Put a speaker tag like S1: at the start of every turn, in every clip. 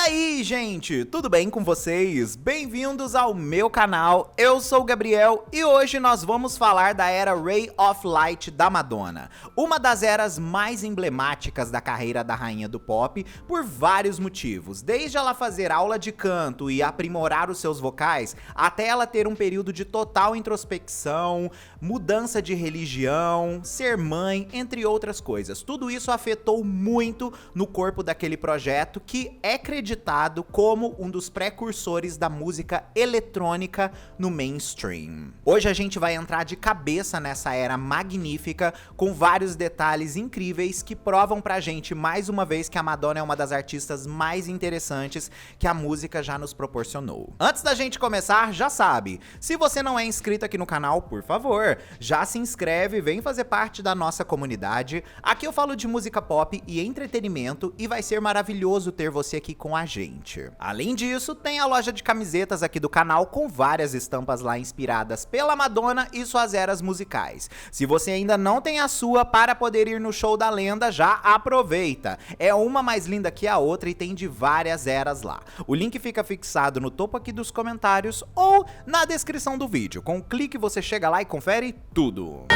S1: aí, gente, tudo bem com vocês? Bem-vindos ao meu canal, eu sou o Gabriel e hoje nós vamos falar da era Ray of Light da Madonna, uma das eras mais emblemáticas da carreira da rainha do pop por vários motivos, desde ela fazer aula de canto e aprimorar os seus vocais, até ela ter um período de total introspecção, mudança de religião, ser mãe, entre outras coisas. Tudo isso afetou muito no corpo daquele projeto que é acreditado como um dos precursores da música eletrônica no mainstream. Hoje a gente vai entrar de cabeça nessa era magnífica, com vários detalhes incríveis que provam pra gente mais uma vez que a Madonna é uma das artistas mais interessantes que a música já nos proporcionou. Antes da gente começar, já sabe, se você não é inscrito aqui no canal, por favor, já se inscreve, vem fazer parte da nossa comunidade. Aqui eu falo de música pop e entretenimento e vai ser maravilhoso ter você aqui com a gente. Além disso, tem a loja de camisetas aqui do canal com várias estampas lá inspiradas pela Madonna e suas eras musicais. Se você ainda não tem a sua, para poder ir no show da lenda, já aproveita. É uma mais linda que a outra e tem de várias eras lá. O link fica fixado no topo aqui dos comentários ou na descrição do vídeo. Com um clique você chega lá e confere tudo.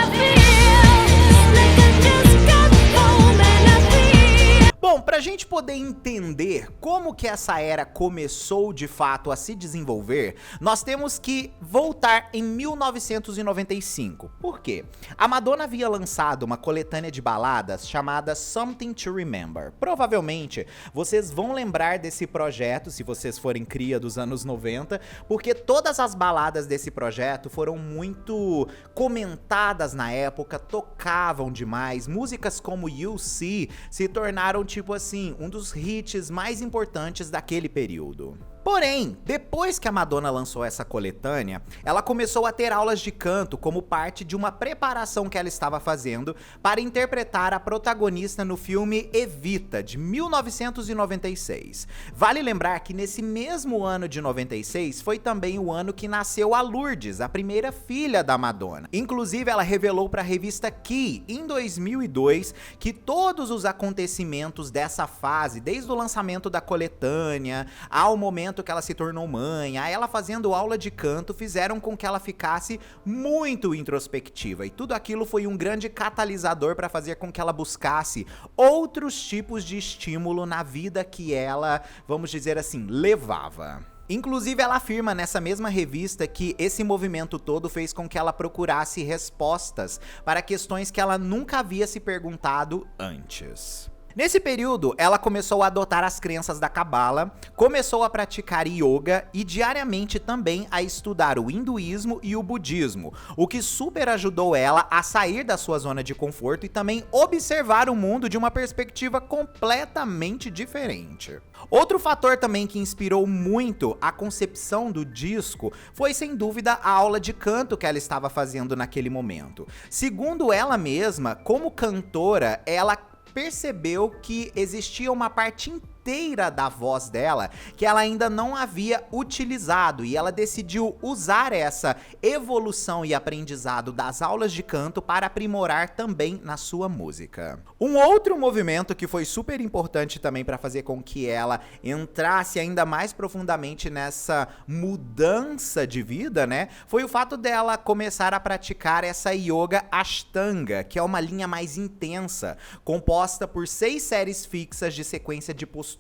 S1: Bom, pra gente poder entender como que essa era começou de fato a se desenvolver, nós temos que voltar em 1995. Por quê? A Madonna havia lançado uma coletânea de baladas chamada Something to Remember. Provavelmente vocês vão lembrar desse projeto, se vocês forem cria dos anos 90, porque todas as baladas desse projeto foram muito comentadas na época, tocavam demais. Músicas como You See se tornaram tipo assim, um dos hits mais importantes daquele período. Porém, depois que a Madonna lançou essa coletânea, ela começou a ter aulas de canto como parte de uma preparação que ela estava fazendo para interpretar a protagonista no filme Evita, de 1996. Vale lembrar que nesse mesmo ano de 96 foi também o ano que nasceu a Lourdes, a primeira filha da Madonna. Inclusive, ela revelou para a revista Key, em 2002, que todos os acontecimentos dessa fase, desde o lançamento da coletânea ao momento que ela se tornou mãe, a ela fazendo aula de canto, fizeram com que ela ficasse muito introspectiva, e tudo aquilo foi um grande catalisador para fazer com que ela buscasse outros tipos de estímulo na vida que ela, vamos dizer assim, levava. Inclusive, ela afirma nessa mesma revista que esse movimento todo fez com que ela procurasse respostas para questões que ela nunca havia se perguntado antes. Nesse período, ela começou a adotar as crenças da Cabala, começou a praticar yoga e diariamente também a estudar o hinduísmo e o budismo, o que super ajudou ela a sair da sua zona de conforto e também observar o mundo de uma perspectiva completamente diferente. Outro fator também que inspirou muito a concepção do disco foi, sem dúvida, a aula de canto que ela estava fazendo naquele momento. Segundo ela mesma, como cantora, ela percebeu que existia uma parte inteira da voz dela que ela ainda não havia utilizado, e ela decidiu usar essa evolução e aprendizado das aulas de canto para aprimorar também na sua música. Um outro movimento que foi super importante também para fazer com que ela entrasse ainda mais profundamente nessa mudança de vida, né, foi o fato dela começar a praticar essa Yoga Ashtanga, que é uma linha mais intensa, composta por 6 séries fixas de sequência de posturas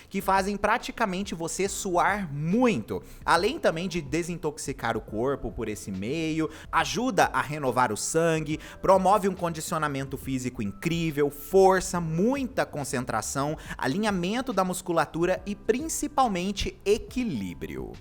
S1: que fazem praticamente você suar muito, além também de desintoxicar o corpo por esse meio, ajuda a renovar o sangue, promove um condicionamento físico incrível, força, muita concentração, alinhamento da musculatura e principalmente equilíbrio.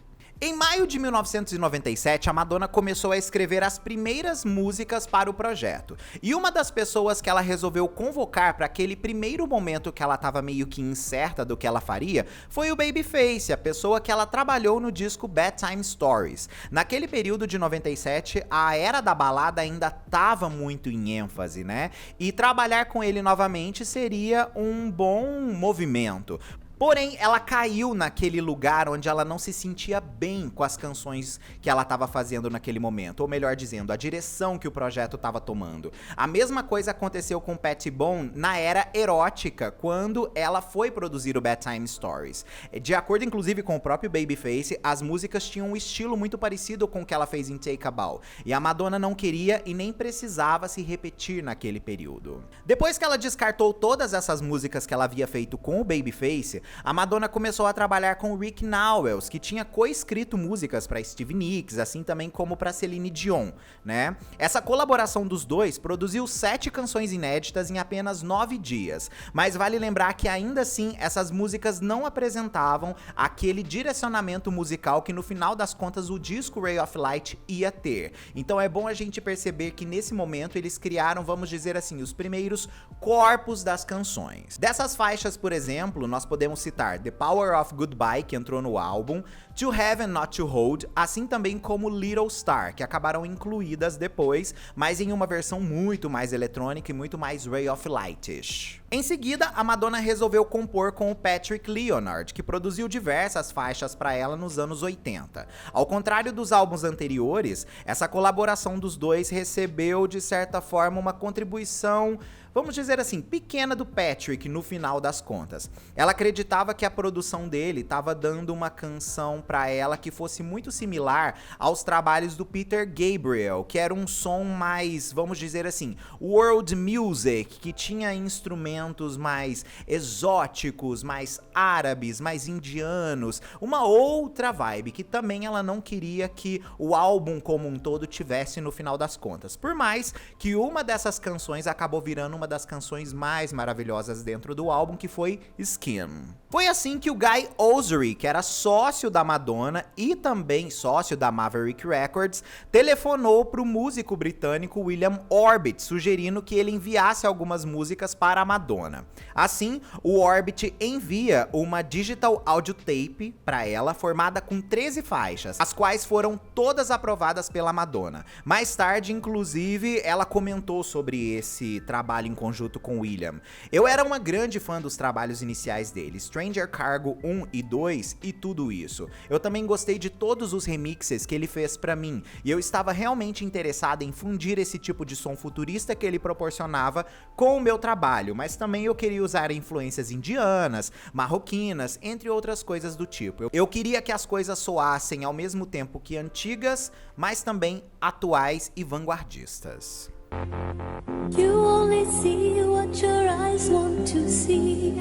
S1: Em maio de 1997, a Madonna começou a escrever as primeiras músicas para o projeto. E uma das pessoas que ela resolveu convocar para aquele primeiro momento que ela estava meio que incerta do que ela faria foi o Babyface, a pessoa que ela trabalhou no disco Bedtime Stories. Naquele período de 97, a era da balada ainda estava muito em ênfase, né? E trabalhar com ele novamente seria um bom movimento. Porém, ela caiu naquele lugar onde ela não se sentia bem com as canções que ela estava fazendo naquele momento, ou melhor dizendo, a direção que o projeto estava tomando. A mesma coisa aconteceu com Patty Bone na era erótica, quando ela foi produzir o Bedtime Stories. De acordo inclusive com o próprio Babyface, as músicas tinham um estilo muito parecido com o que ela fez em Take a Bow, e a Madonna não queria e nem precisava se repetir naquele período. Depois que ela descartou todas essas músicas que ela havia feito com o Babyface, a Madonna começou a trabalhar com Rick Nowels, que tinha coescrito músicas para Stevie Nicks, assim também como para Celine Dion, né? Essa colaboração dos dois produziu 7 canções inéditas em apenas 9 dias, mas vale lembrar que ainda assim essas músicas não apresentavam aquele direcionamento musical que no final das contas o disco Ray of Light ia ter. Então é bom a gente perceber que nesse momento eles criaram, vamos dizer assim, os primeiros corpos das canções. Dessas faixas, por exemplo, nós podemos citar The Power of Goodbye, que entrou no álbum, To Have and Not to Hold, assim também como Little Star, que acabaram incluídas depois, mas em uma versão muito mais eletrônica e muito mais Ray of Light-ish. Em seguida, a Madonna resolveu compor com o Patrick Leonard, que produziu diversas faixas para ela nos anos 80. Ao contrário dos álbuns anteriores, essa colaboração dos dois recebeu, de certa forma, uma contribuição, vamos dizer assim, pequena do Patrick no final das contas. Ela acreditava que a produção dele estava dando uma canção para ela que fosse muito similar aos trabalhos do Peter Gabriel, que era um som mais, vamos dizer assim, world music, que tinha instrumentos mais exóticos, mais árabes, mais indianos, uma outra vibe que também ela não queria que o álbum como um todo tivesse no final das contas. Por mais que uma dessas canções acabou virando uma das canções mais maravilhosas dentro do álbum, que foi Skin. Foi assim que o Guy Oseary, que era sócio da Madonna e também sócio da Maverick Records, telefonou para o músico britânico William Orbit, sugerindo que ele enviasse algumas músicas para a Madonna. Assim, o Orbit envia uma digital audio tape para ela, formada com 13 faixas, as quais foram todas aprovadas pela Madonna. Mais tarde, inclusive, ela comentou sobre esse trabalho em conjunto com William. Eu era uma grande fã dos trabalhos iniciais dele, Stranger Cargo 1 e 2 e tudo isso. Eu também gostei de todos os remixes que ele fez pra mim, e eu estava realmente interessada em fundir esse tipo de som futurista que ele proporcionava com o meu trabalho, mas também eu queria usar influências indianas, marroquinas, entre outras coisas do tipo. Eu queria que as coisas soassem ao mesmo tempo que antigas, mas também atuais e vanguardistas.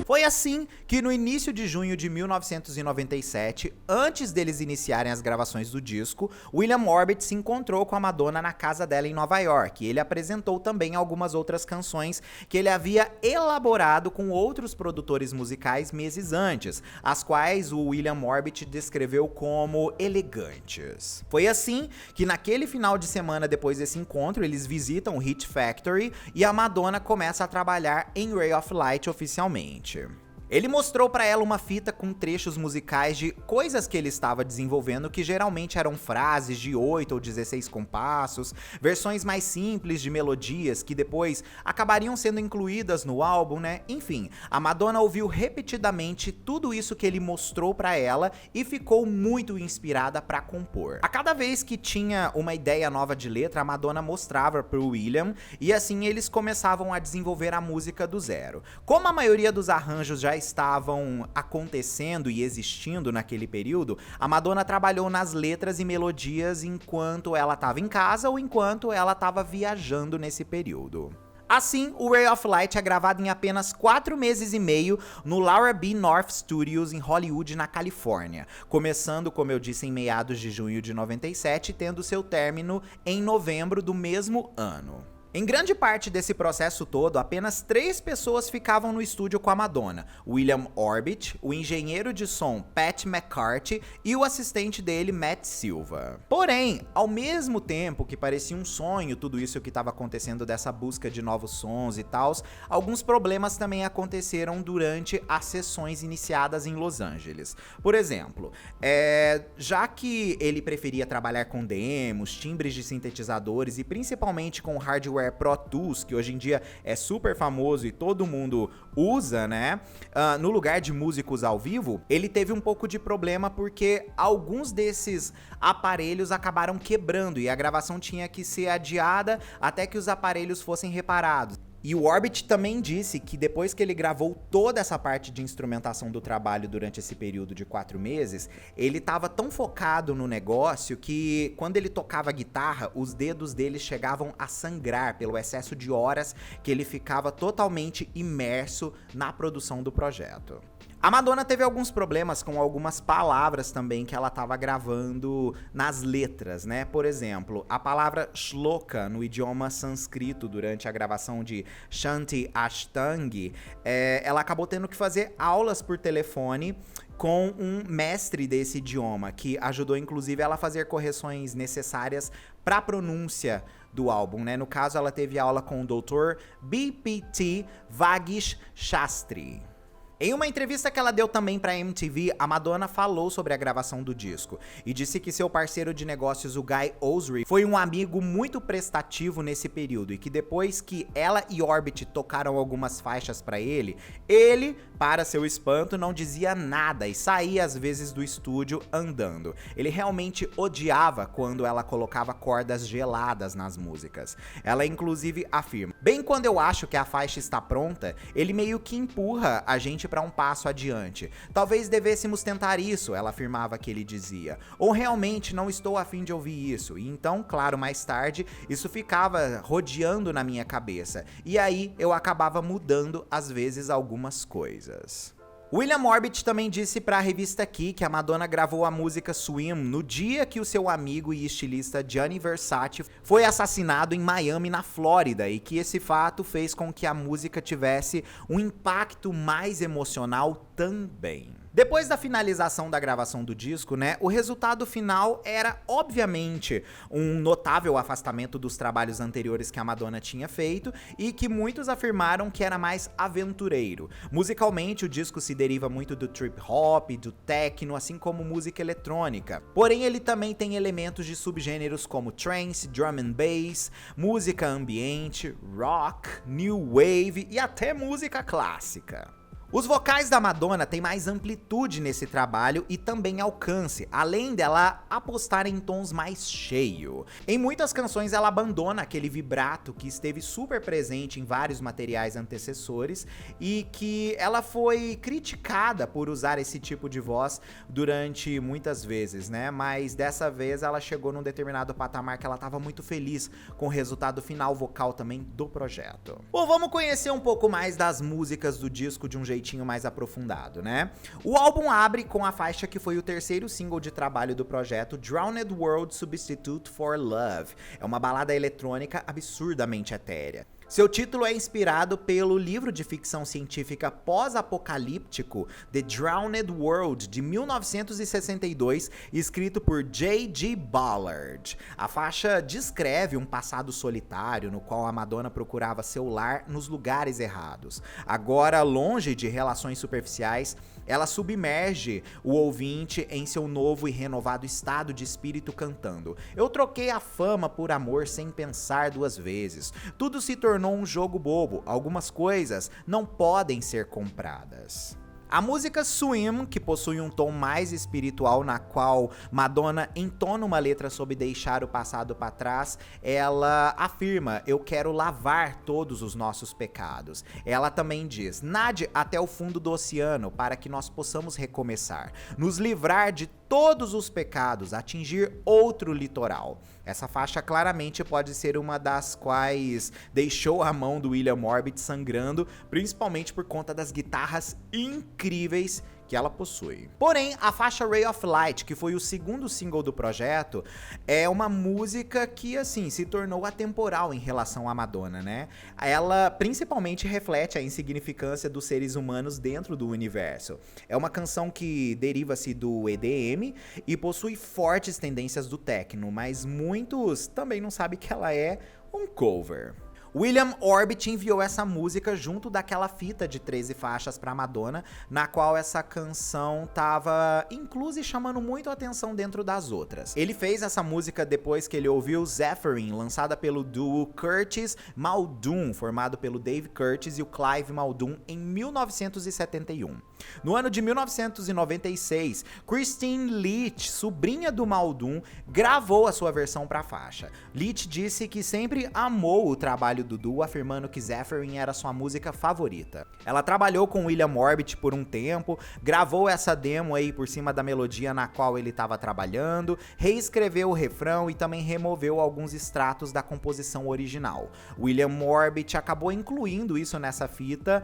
S1: Foi assim que no início de junho de 1997, antes deles iniciarem as gravações do disco, William Orbit se encontrou com a Madonna na casa dela em Nova York, e ele apresentou também algumas outras canções que ele havia elaborado com outros produtores musicais meses antes, as quais o William Orbit descreveu como elegantes. Foi assim que naquele final de semana depois desse encontro, eles visitam o Hit Factory e a Madonna começa a trabalhar em Ray of Light oficialmente. Ele mostrou pra ela uma fita com trechos musicais de coisas que ele estava desenvolvendo, que geralmente eram frases de 8 ou 16 compassos, versões mais simples de melodias que depois acabariam sendo incluídas no álbum, né? Enfim, a Madonna ouviu repetidamente tudo isso que ele mostrou pra ela e ficou muito inspirada pra compor. A cada vez que tinha uma ideia nova de letra, a Madonna mostrava pro William e assim eles começavam a desenvolver a música do zero. Como a maioria dos arranjos já estavam acontecendo e existindo naquele período, a Madonna trabalhou nas letras e melodias enquanto ela estava em casa ou enquanto ela estava viajando nesse período. Assim, o Ray of Light é gravado em apenas 4 meses e meio no Laura B. North Studios em Hollywood, na Califórnia, começando, como eu disse, em meados de junho de 97, tendo seu término em novembro do mesmo ano. Em grande parte desse processo todo, apenas 3 pessoas ficavam no estúdio com a Madonna: William Orbit, o engenheiro de som Pat McCarthy e o assistente dele, Matt Silva. Porém, ao mesmo tempo que parecia um sonho tudo isso que estava acontecendo dessa busca de novos sons e tals, alguns problemas também aconteceram durante as sessões iniciadas em Los Angeles. Por exemplo, já que ele preferia trabalhar com demos, timbres de sintetizadores e principalmente com hardware software Pro Tools, que hoje em dia é super famoso e todo mundo usa, né, no lugar de músicos ao vivo, ele teve um pouco de problema porque alguns desses aparelhos acabaram quebrando e a gravação tinha que ser adiada até que os aparelhos fossem reparados. E o Orbit também disse que depois que ele gravou toda essa parte de instrumentação do trabalho durante esse período de 4 meses, ele estava tão focado no negócio que quando ele tocava guitarra, os dedos dele chegavam a sangrar pelo excesso de horas que ele ficava totalmente imerso na produção do projeto. A Madonna teve alguns problemas com algumas palavras também que ela estava gravando nas letras, né? Por exemplo, a palavra shloka no idioma sânscrito durante a gravação de Shanti Ashtanga, ela acabou tendo que fazer aulas por telefone com um mestre desse idioma, que ajudou inclusive ela a fazer correções necessárias para a pronúncia do álbum, né? No caso, ela teve aula com o Dr. B.P.T. Vagish Shastri. Em uma entrevista que ela deu também pra MTV, a Madonna falou sobre a gravação do disco e disse que seu parceiro de negócios, o Guy Oseary, foi um amigo muito prestativo nesse período e que depois que ela e Orbit tocaram algumas faixas pra ele, para seu espanto, não dizia nada e saía às vezes do estúdio andando. Ele realmente odiava quando ela colocava cordas geladas nas músicas. Ela inclusive afirma: "Bem quando eu acho que a faixa está pronta, ele meio que empurra a gente para um passo adiante. Talvez devêssemos tentar isso", ela afirmava que ele dizia. "Ou realmente não estou a fim de ouvir isso." E então, claro, mais tarde, isso ficava rodeando na minha cabeça. E aí eu acabava mudando, às vezes, algumas coisas. William Orbit também disse para a revista Key que a Madonna gravou a música Swim no dia que o seu amigo e estilista Gianni Versace foi assassinado em Miami, na Flórida, e que esse fato fez com que a música tivesse um impacto mais emocional também. Depois da finalização da gravação do disco, né, o resultado final era, obviamente, um notável afastamento dos trabalhos anteriores que a Madonna tinha feito e que muitos afirmaram que era mais aventureiro. Musicalmente, o disco se deriva muito do trip hop, do techno, assim como música eletrônica. Porém, ele também tem elementos de subgêneros como trance, drum and bass, música ambiente, rock, new wave e até música clássica. Os vocais da Madonna têm mais amplitude nesse trabalho e também alcance, além dela apostar em tons mais cheios. Em muitas canções ela abandona aquele vibrato que esteve super presente em vários materiais antecessores e que ela foi criticada por usar esse tipo de voz durante muitas vezes, né? Mas dessa vez ela chegou num determinado patamar que ela estava muito feliz com o resultado final vocal também do projeto. Bom, vamos conhecer um pouco mais das músicas do disco de um jeitinho mais aprofundado, né? O álbum abre com a faixa que foi o terceiro single de trabalho do projeto, Drowned World Substitute for Love. É uma balada eletrônica absurdamente etérea. Seu título é inspirado pelo livro de ficção científica pós-apocalíptico The Drowned World, de 1962, escrito por J.G. Ballard. A faixa descreve um passado solitário no qual a Madonna procurava seu lar nos lugares errados. Agora, longe de relações superficiais, ela submerge o ouvinte em seu novo e renovado estado de espírito cantando: "Eu troquei a fama por amor sem pensar duas vezes. Tudo se tornou um jogo bobo. Algumas coisas não podem ser compradas." A música Swim, que possui um tom mais espiritual, na qual Madonna entona uma letra sobre deixar o passado para trás, ela afirma: "Eu quero lavar todos os nossos pecados." Ela também diz: "Nade até o fundo do oceano para que nós possamos recomeçar, nos livrar de todos os pecados, atingir outro litoral." Essa faixa claramente pode ser uma das quais deixou a mão do William Orbit sangrando, principalmente por conta das guitarras incríveis que ela possui. Porém, a faixa Ray of Light, que foi o segundo single do projeto, é uma música que, assim, se tornou atemporal em relação à Madonna, né? Ela principalmente reflete a insignificância dos seres humanos dentro do universo. É uma canção que deriva-se do EDM e possui fortes tendências do techno, mas muitos também não sabem que ela é um cover. William Orbit enviou essa música junto daquela fita de 13 faixas pra Madonna, na qual essa canção tava inclusa e chamando muito a atenção dentro das outras. Ele fez essa música depois que ele ouviu Zephyrin, lançada pelo duo Curtis Muldoon, formado pelo Dave Curtis e o Clive Muldoon em 1971. No ano de 1996, Christine Leach, sobrinha do Muldoon, gravou a sua versão pra faixa. Leach disse que sempre amou o trabalho do duo, afirmando que Zephyrin era sua música favorita. Ela trabalhou com William Orbit por um tempo, gravou essa demo aí por cima da melodia na qual ele estava trabalhando, reescreveu o refrão e também removeu alguns extratos da composição original. William Orbit acabou incluindo isso nessa fita,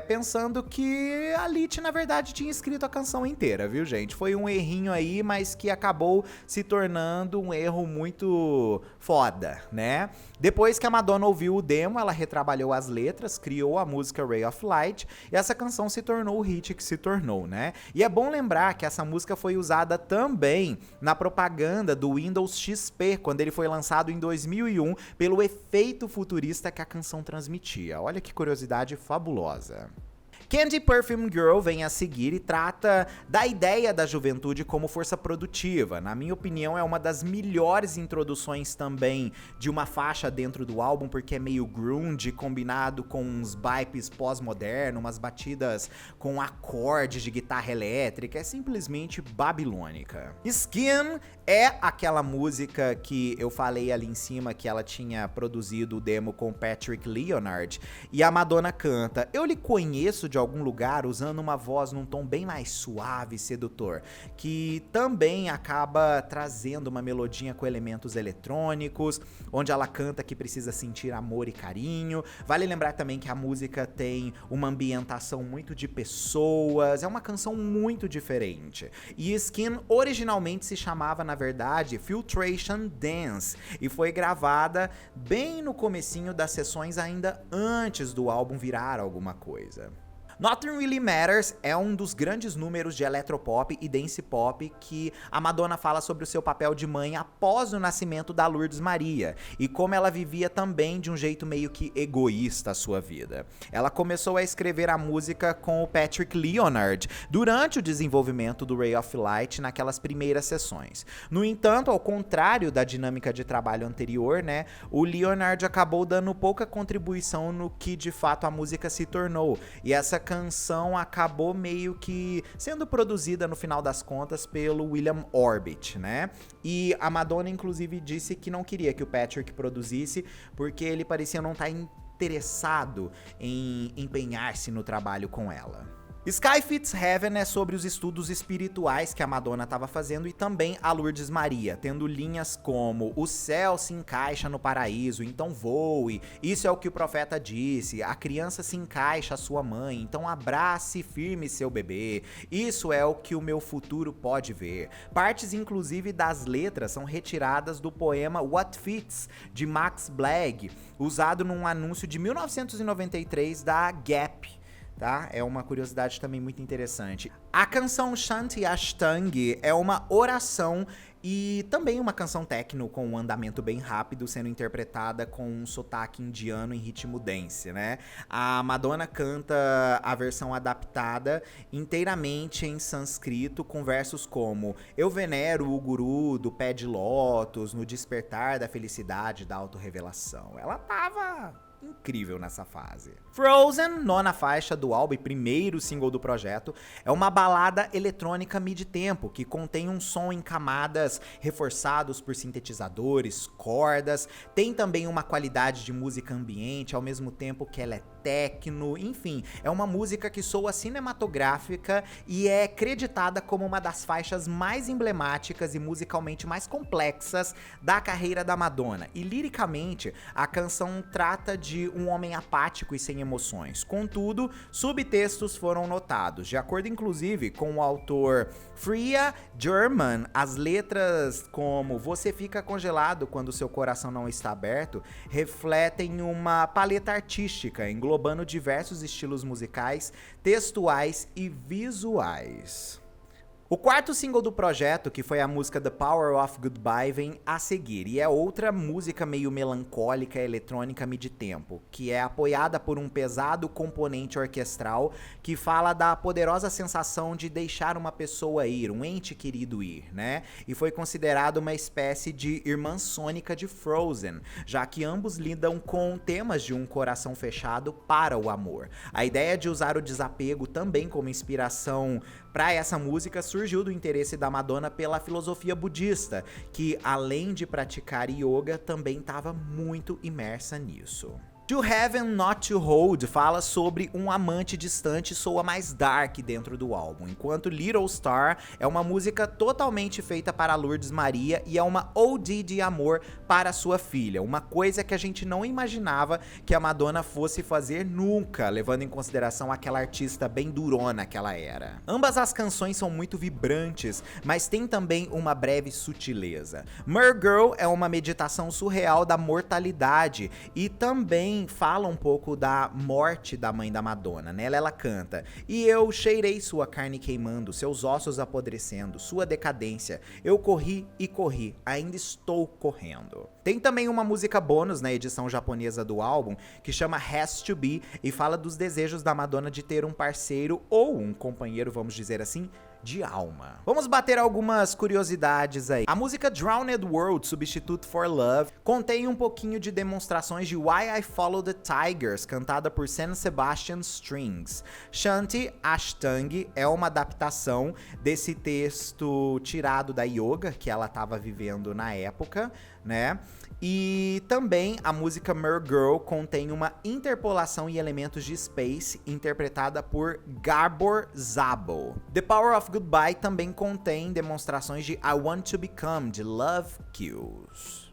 S1: pensando que a Leach na verdade tinha escrito a canção inteira, viu, gente? Foi um errinho aí, mas que acabou se tornando um erro muito foda, né? Depois que a Madonna ouviu o demo, ela retrabalhou as letras, criou a música Ray of Light, e essa canção se tornou o hit que se tornou, né? E é bom lembrar que essa música foi usada também na propaganda do Windows XP, quando ele foi lançado em 2001, pelo efeito futurista que a canção transmitia. Olha que curiosidade fabulosa. Candy Perfume Girl vem a seguir e trata da ideia da juventude como força produtiva. Na minha opinião, é uma das melhores introduções também de uma faixa dentro do álbum, porque é meio grunge, combinado com uns bipes pós-moderno, umas batidas com acordes de guitarra elétrica, é simplesmente babilônica. Skin é aquela música que eu falei ali em cima, que ela tinha produzido o demo com Patrick Leonard, e a Madonna canta. Eu lhe conheço de algum lugar usando uma voz num tom bem mais suave e sedutor, que também acaba trazendo uma melodia com elementos eletrônicos, onde ela canta que precisa sentir amor e carinho. Vale lembrar também que a música tem uma ambientação muito de pessoas, é uma canção muito diferente. E Skin originalmente se chamava, na verdade, Filtration Dance, e foi gravada bem no comecinho das sessões, ainda antes do álbum virar alguma coisa. Nothing Really Matters é um dos grandes números de eletropop e dance pop que a Madonna fala sobre o seu papel de mãe após o nascimento da Lourdes Maria e como ela vivia também de um jeito meio que egoísta a sua vida. Ela começou a escrever a música com o Patrick Leonard durante o desenvolvimento do Ray of Light naquelas primeiras sessões. No entanto, ao contrário da dinâmica de trabalho anterior, né, o Leonard acabou dando pouca contribuição no que de fato a música se tornou, e essa canção acabou meio que sendo produzida no final das contas pelo William Orbit, né? E a Madonna inclusive disse que não queria que o Patrick produzisse porque ele parecia não estar interessado em empenhar-se no trabalho com ela. Sky Fits Heaven é sobre os estudos espirituais que a Madonna estava fazendo e também a Lourdes Maria, tendo linhas como o céu se encaixa no paraíso, então voe, isso é o que o profeta disse, a criança se encaixa à sua mãe, então abrace firme seu bebê, isso é o que o meu futuro pode ver. Partes inclusive das letras são retiradas do poema What Fits, de Max Blagg, usado num anúncio de 1993 da Gap. Tá? É uma curiosidade também muito interessante. A canção Shanti Ashtang é uma oração e também uma canção techno com um andamento bem rápido, sendo interpretada com um sotaque indiano em ritmo dance, né? A Madonna canta a versão adaptada inteiramente em sânscrito, com versos como: eu venero o guru do pé de lótus, no despertar da felicidade da autorrevelação. Ela tava incrível nessa fase. Frozen, nona faixa do álbum e primeiro single do projeto, é uma balada eletrônica mid-tempo que contém um som em camadas reforçados por sintetizadores, cordas, tem também uma qualidade de música ambiente, ao mesmo tempo que ela é techno, enfim, é uma música que soa cinematográfica e é creditada como uma das faixas mais emblemáticas e musicalmente mais complexas da carreira da Madonna. E liricamente, a canção trata de um homem apático e sem emoções. Contudo, subtextos foram notados. De acordo inclusive com o autor Freya German, as letras como "Você fica congelado quando seu coração não está aberto" refletem uma paleta artística, englobando diversos estilos musicais, textuais e visuais. O quarto single do projeto, que foi a música The Power of Goodbye, vem a seguir, e é outra música meio melancólica, eletrônica mid-tempo, que é apoiada por um pesado componente orquestral que fala da poderosa sensação de deixar uma pessoa ir, um ente querido ir, né? E foi considerado uma espécie de irmã sônica de Frozen, já que ambos lidam com temas de um coração fechado para o amor. A ideia de usar o desapego também como inspiração para essa música surgiu do interesse da Madonna pela filosofia budista, que além de praticar yoga, também estava muito imersa nisso. To Heaven Not to Hold fala sobre um amante distante e soa mais dark dentro do álbum, enquanto Little Star é uma música totalmente feita para Lourdes Maria e é uma ode de amor para sua filha, uma coisa que a gente não imaginava que a Madonna fosse fazer nunca, levando em consideração aquela artista bem durona que ela era. Ambas as canções são muito vibrantes, mas tem também uma breve sutileza. Mer Girl é uma meditação surreal da mortalidade e também fala um pouco da morte da mãe da Madonna. Nela ela canta: "E eu cheirei sua carne queimando, seus ossos apodrecendo, sua decadência. Eu corri e corri, ainda estou correndo." Tem também uma música bônus na edição japonesa do álbum que chama Has to Be e fala dos desejos da Madonna de ter um parceiro ou um companheiro, vamos dizer assim, de alma. Vamos bater algumas curiosidades aí. A música Drowned World, Substitute for Love, contém um pouquinho de demonstrações de Why I Follow the Tigers, cantada por San Sebastian Strings. Shanti Ashtang é uma adaptação desse texto tirado da yoga que ela estava vivendo na época, né? E também a música Mer Girl contém uma interpolação e elementos de space interpretada por Gabor Szabo. The Power of Goodbye também contém demonstrações de I Want to Become, de Love Kills.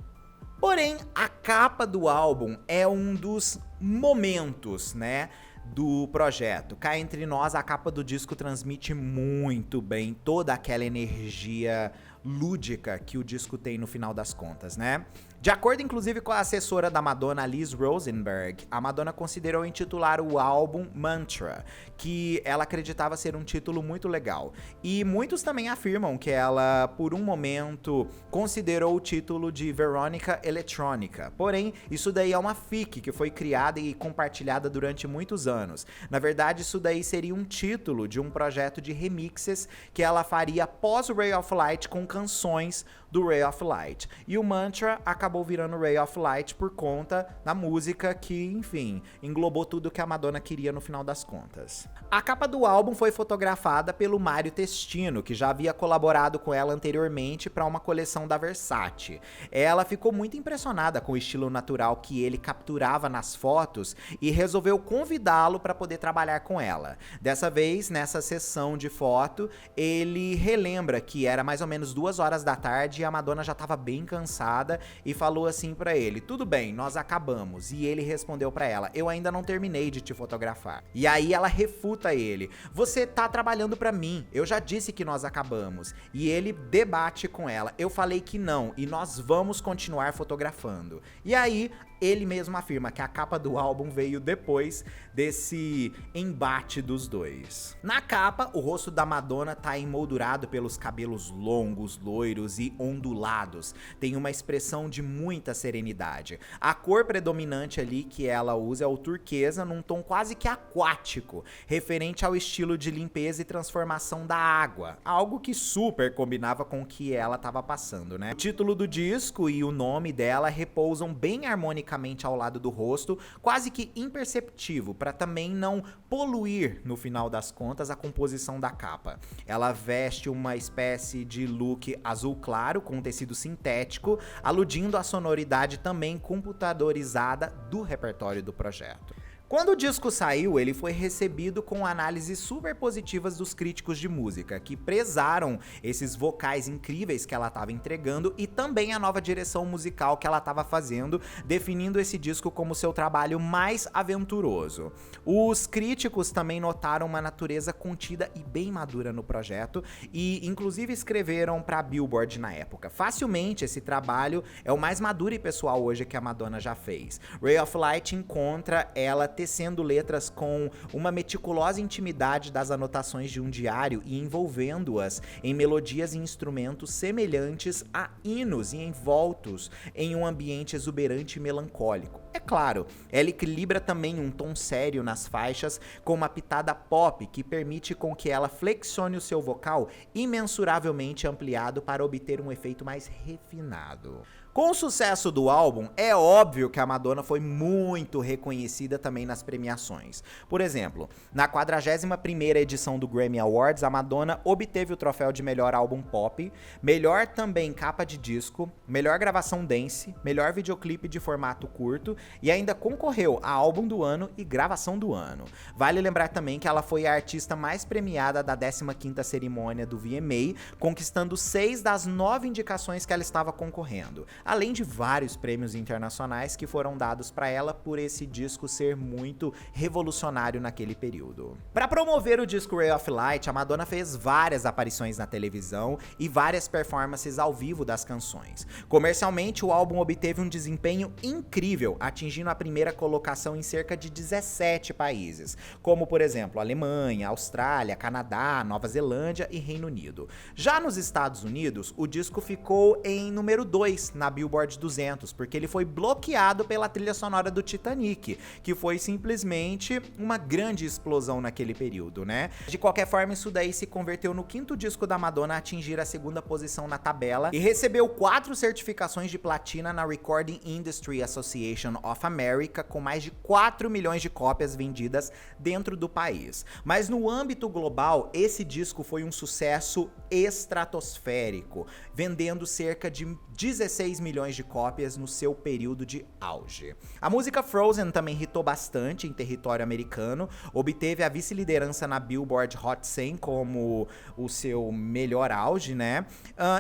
S1: Porém, a capa do álbum é um dos momentos, né, do projeto. Cá entre nós, a capa do disco transmite muito bem toda aquela energia lúdica que o disco tem no final das contas, né? De acordo, inclusive, com a assessora da Madonna, Liz Rosenberg, a Madonna considerou intitular o álbum Mantra, que ela acreditava ser um título muito legal. E muitos também afirmam que ela, por um momento, considerou o título de Veronica Electronica. Porém, isso daí é uma fic que foi criada e compartilhada durante muitos anos. Na verdade, isso daí seria um título de um projeto de remixes que ela faria pós Ray of Light com canções do Ray of Light. E o Mantra acabou virando Ray of Light por conta da música que, enfim, englobou tudo que a Madonna queria no final das contas. A capa do álbum foi fotografada pelo Mário Testino, que já havia colaborado com ela anteriormente para uma coleção da Versace. Ela ficou muito impressionada com o estilo natural que ele capturava nas fotos e resolveu convidá-lo para poder trabalhar com ela. Dessa vez, nessa sessão de foto, ele relembra que era mais ou menos 2 horas da tarde e a Madonna já estava bem cansada e falou assim pra ele: "Tudo bem, nós acabamos." E ele respondeu pra ela: "Eu ainda não terminei de te fotografar." E aí ela refuta ele: "Você tá trabalhando pra mim, eu já disse que nós acabamos." E ele debate com ela: "Eu falei que não e nós vamos continuar fotografando." E aí ele mesmo afirma que a capa do álbum veio depois desse embate dos dois. Na capa, o rosto da Madonna tá emoldurado pelos cabelos longos, loiros e ondulados. Tem uma expressão de muita serenidade. A cor predominante ali que ela usa é o turquesa, num tom quase que aquático, referente ao estilo de limpeza e transformação da água, algo que super combinava com o que ela estava passando, né? O título do disco e o nome dela repousam bem harmonicamente ao lado do rosto, quase que imperceptível, para também não poluir, no final das contas, a composição da capa. Ela veste uma espécie de look azul claro com tecido sintético, aludindo à sonoridade também computadorizada do repertório do projeto. Quando o disco saiu, ele foi recebido com análises super positivas dos críticos de música, que prezaram esses vocais incríveis que ela estava entregando e também a nova direção musical que ela estava fazendo, definindo esse disco como seu trabalho mais aventuroso. Os críticos também notaram uma natureza contida e bem madura no projeto e inclusive escreveram para Billboard na época: "Facilmente esse trabalho é o mais maduro e pessoal hoje que a Madonna já fez." Ray of Light encontra ela tecendo letras com uma meticulosa intimidade das anotações de um diário e envolvendo-as em melodias e instrumentos semelhantes a hinos e envoltos em um ambiente exuberante e melancólico. É claro, ela equilibra também um tom sério nas faixas com uma pitada pop que permite com que ela flexione o seu vocal imensuravelmente ampliado para obter um efeito mais refinado. Com o sucesso do álbum, é óbvio que a Madonna foi muito reconhecida também nas premiações. Por exemplo, na 41ª edição do Grammy Awards, a Madonna obteve o troféu de melhor álbum pop, melhor também capa de disco, melhor gravação dance, melhor videoclipe de formato curto e ainda concorreu a álbum do ano e gravação do ano. Vale lembrar também que ela foi a artista mais premiada da 15ª cerimônia do VMA, conquistando 6 das 9 indicações que ela estava concorrendo, além de vários prêmios internacionais que foram dados para ela por esse disco ser muito revolucionário naquele período. Para promover o disco Ray of Light, a Madonna fez várias aparições na televisão e várias performances ao vivo das canções. Comercialmente, o álbum obteve um desempenho incrível, atingindo a primeira colocação em cerca de 17 países, como por exemplo Alemanha, Austrália, Canadá, Nova Zelândia e Reino Unido. Já nos Estados Unidos, o disco ficou em número 2 na Billboard 200, porque ele foi bloqueado pela trilha sonora do Titanic, que foi simplesmente uma grande explosão naquele período, né? De qualquer forma, isso daí se converteu no 5º disco da Madonna a atingir a 2ª posição na tabela e recebeu 4 certificações de platina na Recording Industry Association of America, com mais de 4 milhões de cópias vendidas dentro do país. Mas no âmbito global, esse disco foi um sucesso estratosférico, vendendo cerca de 16 milhões de cópias no seu período de auge. A música Frozen também hitou bastante em território americano, obteve a vice-liderança na Billboard Hot 100 como o seu melhor auge, né?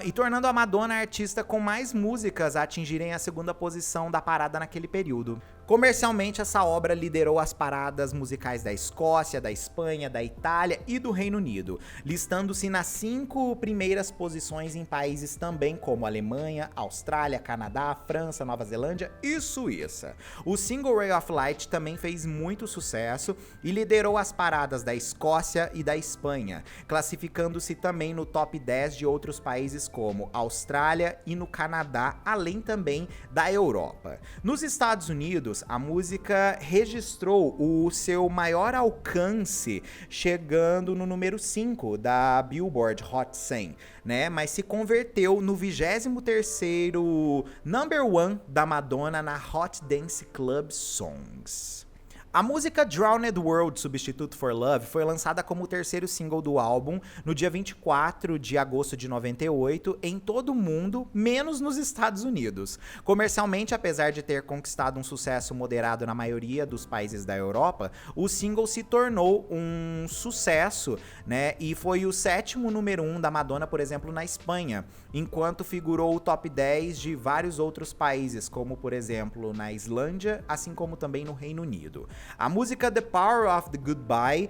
S1: E tornando a Madonna a artista com mais músicas a atingirem a 2ª posição da parada naquele período. Comercialmente, essa obra liderou as paradas musicais da Escócia, da Espanha, da Itália e do Reino Unido, listando-se nas 5 primeiras posições em países também como Alemanha, Austrália, Canadá, França, Nova Zelândia e Suíça. O single Ray of Light também fez muito sucesso e liderou as paradas da Escócia e da Espanha, classificando-se também no top 10 de outros países como Austrália e no Canadá, além também da Europa. Nos Estados Unidos, a música registrou o seu maior alcance, chegando no número 5 da Billboard Hot 100, né? Mas se converteu no 23º number 1 da Madonna na Hot Dance Club Songs. A música Drowned World, Substitute for Love, foi lançada como o 3º single do álbum no dia 24 de agosto de 98 em todo o mundo, menos nos Estados Unidos. Comercialmente, apesar de ter conquistado um sucesso moderado na maioria dos países da Europa, o single se tornou um sucesso, né? E foi o 7º número 1 da Madonna, por exemplo, na Espanha, enquanto figurou o top 10 de vários outros países, como por exemplo na Islândia, assim como também no Reino Unido. A música The Power of the Goodbye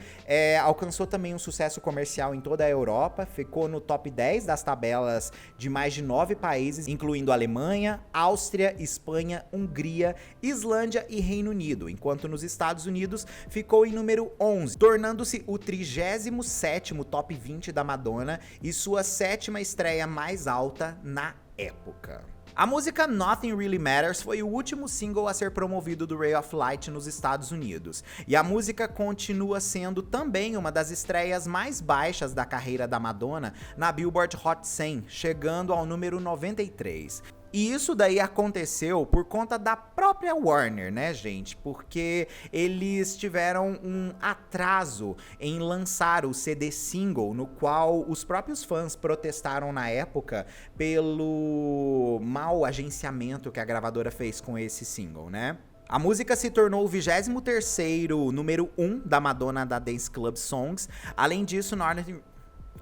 S1: alcançou também um sucesso comercial em toda a Europa, ficou no top 10 das tabelas de mais de 9 países, incluindo Alemanha, Áustria, Espanha, Hungria, Islândia e Reino Unido, enquanto nos Estados Unidos ficou em número 11, tornando-se o 37º top 20 da Madonna e sua 7ª estreia mais alta na época. A música Nothing Really Matters foi o último single a ser promovido do Ray of Light nos Estados Unidos, e a música continua sendo também uma das estreias mais baixas da carreira da Madonna na Billboard Hot 100, chegando ao número 93. E isso daí aconteceu por conta da própria Warner, né, gente? Porque eles tiveram um atraso em lançar o CD single, no qual os próprios fãs protestaram na época pelo mau agenciamento que a gravadora fez com esse single, né? A música se tornou o 23º número 1 da Madonna da Dance Club Songs. Além disso,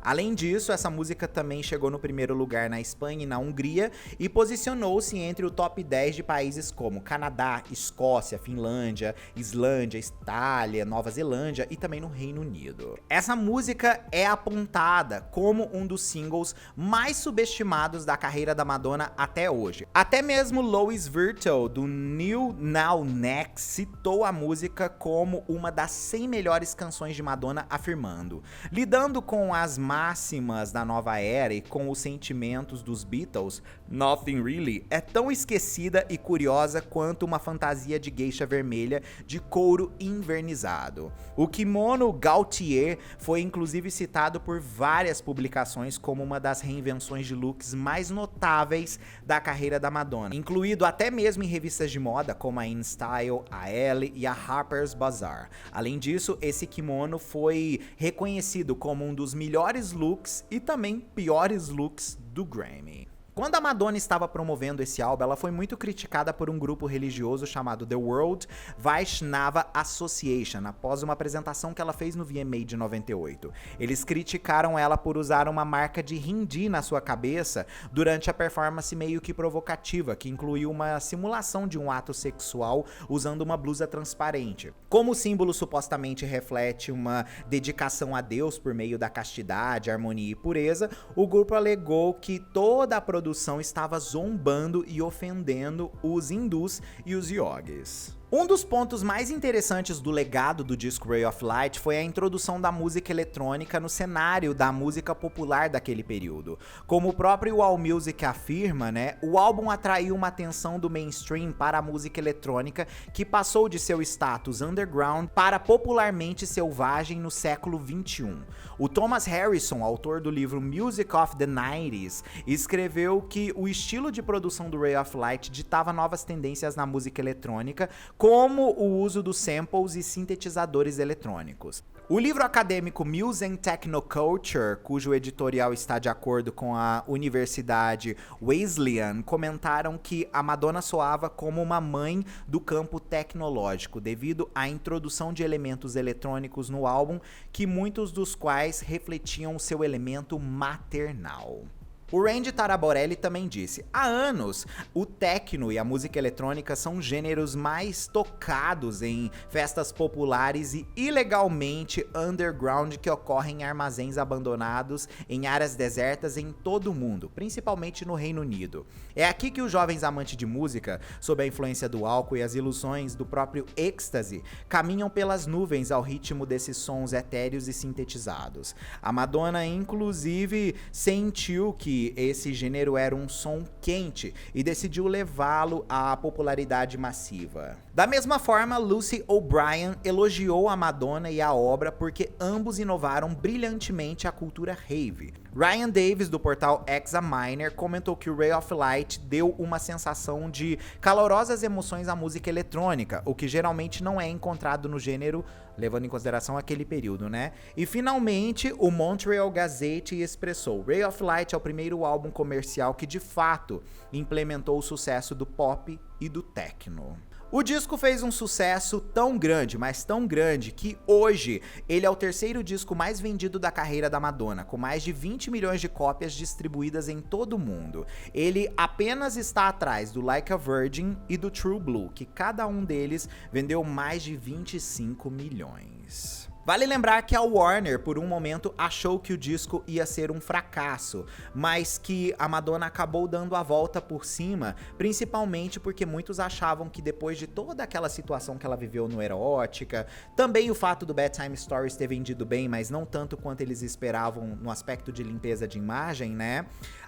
S1: Além disso, essa música também chegou no primeiro lugar na Espanha e na Hungria e posicionou-se entre o top 10 de países como Canadá, Escócia, Finlândia, Islândia, Itália, Nova Zelândia e também no Reino Unido. Essa música é apontada como um dos singles mais subestimados da carreira da Madonna até hoje. Até mesmo Louis Virtel, do New Now Next, citou a música como uma das 100 melhores canções de Madonna, afirmando: lidando com as máximas da nova era e com os sentimentos dos Beatles, Nothing Really é tão esquecida e curiosa quanto uma fantasia de geisha vermelha de couro invernizado. O kimono Gaultier foi inclusive citado por várias publicações como uma das reinvenções de looks mais notáveis da carreira da Madonna, incluído até mesmo em revistas de moda como a InStyle, a Elle e a Harper's Bazaar. Além disso, esse kimono foi reconhecido como um dos melhores looks e também piores looks do Grammy. Quando a Madonna estava promovendo esse álbum, ela foi muito criticada por um grupo religioso chamado The World Vaishnava Association, após uma apresentação que ela fez no VMA de 98. Eles criticaram ela por usar uma marca de hindi na sua cabeça durante a performance meio que provocativa, que incluiu uma simulação de um ato sexual usando uma blusa transparente. Como o símbolo supostamente reflete uma dedicação a Deus por meio da castidade, harmonia e pureza, o grupo alegou que toda a produção estava zombando e ofendendo os hindus e os yogis. Um dos pontos mais interessantes do legado do disco Ray of Light foi a introdução da música eletrônica no cenário da música popular daquele período. Como o próprio AllMusic afirma, o álbum atraiu uma atenção do mainstream para a música eletrônica que passou de seu status underground para popularmente selvagem no século XXI. O Thomas Harrison, autor do livro Music of the 90s, escreveu que o estilo de produção do Ray of Light ditava novas tendências na música eletrônica, como o uso dos samples e sintetizadores eletrônicos. O livro acadêmico Muse and Technoculture, cujo editorial está de acordo com a Universidade Wesleyan, comentaram que a Madonna soava como uma mãe do campo tecnológico, devido à introdução de elementos eletrônicos no álbum, que muitos dos quais refletiam seu elemento maternal. O Randy Taraborelli também disse: há anos, o techno e a música eletrônica são gêneros mais tocados em festas populares e ilegalmente underground que ocorrem em armazéns abandonados em áreas desertas em todo o mundo, principalmente no Reino Unido. É aqui que os jovens amantes de música, sob a influência do álcool e as ilusões do próprio êxtase, caminham pelas nuvens ao ritmo desses sons etéreos e sintetizados. A Madonna, inclusive, sentiu que esse gênero era um som quente e decidiu levá-lo à popularidade massiva. Da mesma forma, Lucy O'Brien elogiou a Madonna e a obra porque ambos inovaram brilhantemente a cultura rave. Ryan Davis, do portal Examiner, comentou que o Ray of Light deu uma sensação de calorosas emoções à música eletrônica, o que geralmente não é encontrado no gênero, levando em consideração aquele período, E finalmente, o Montreal Gazette expressou: Ray of Light é o primeiro álbum comercial que de fato implementou o sucesso do pop e do techno. O disco fez um sucesso tão grande, mas tão grande, que hoje ele é o terceiro disco mais vendido da carreira da Madonna, com mais de 20 milhões de cópias distribuídas em todo o mundo. Ele apenas está atrás do Like a Virgin e do True Blue, que cada um deles vendeu mais de 25 milhões. Vale lembrar que a Warner, por um momento, achou que o disco ia ser um fracasso, mas que a Madonna acabou dando a volta por cima, principalmente porque muitos achavam que depois de toda aquela situação que ela viveu no Erótica, também o fato do Bedtime Stories ter vendido bem, mas não tanto quanto eles esperavam no aspecto de limpeza de imagem,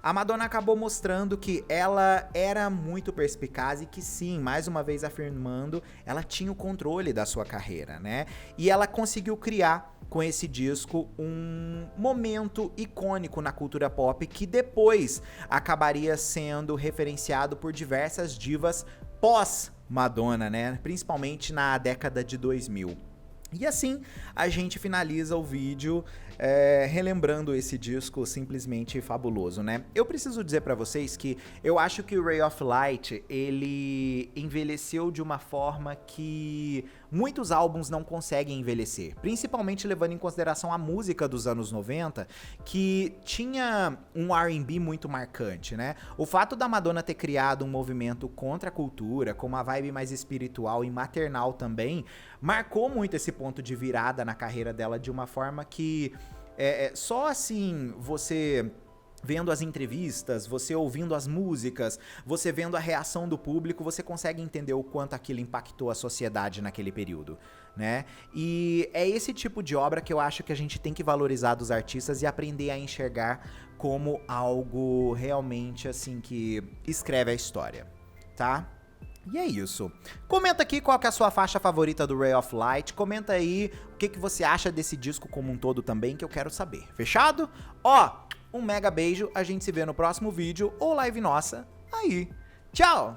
S1: a Madonna acabou mostrando que ela era muito perspicaz e que sim, mais uma vez afirmando, ela tinha o controle da sua carreira, E ela conseguiu criar com esse disco um momento icônico na cultura pop que depois acabaria sendo referenciado por diversas divas pós-Madonna, principalmente na década de 2000. E assim, a gente finaliza o vídeo relembrando esse disco simplesmente fabuloso, né? Eu preciso dizer pra vocês que eu acho que o Ray of Light, ele envelheceu de uma forma que muitos álbuns não conseguem envelhecer, principalmente levando em consideração a música dos anos 90, que tinha um R&B muito marcante, né? O fato da Madonna ter criado um movimento contra a cultura, com uma vibe mais espiritual e maternal também, marcou muito esse ponto de virada na carreira dela de uma forma que só assim você vendo as entrevistas, você ouvindo as músicas, você vendo a reação do público, você consegue entender o quanto aquilo impactou a sociedade naquele período, né? E é esse tipo de obra que eu acho que a gente tem que valorizar dos artistas e aprender a enxergar como algo realmente assim que escreve a história, tá? E é isso. Comenta aqui qual que é a sua faixa favorita do Ray of Light. Comenta aí o que você acha desse disco como um todo também, que eu quero saber. Fechado? Ó, um mega beijo. A gente se vê no próximo vídeo ou live nossa aí. Tchau!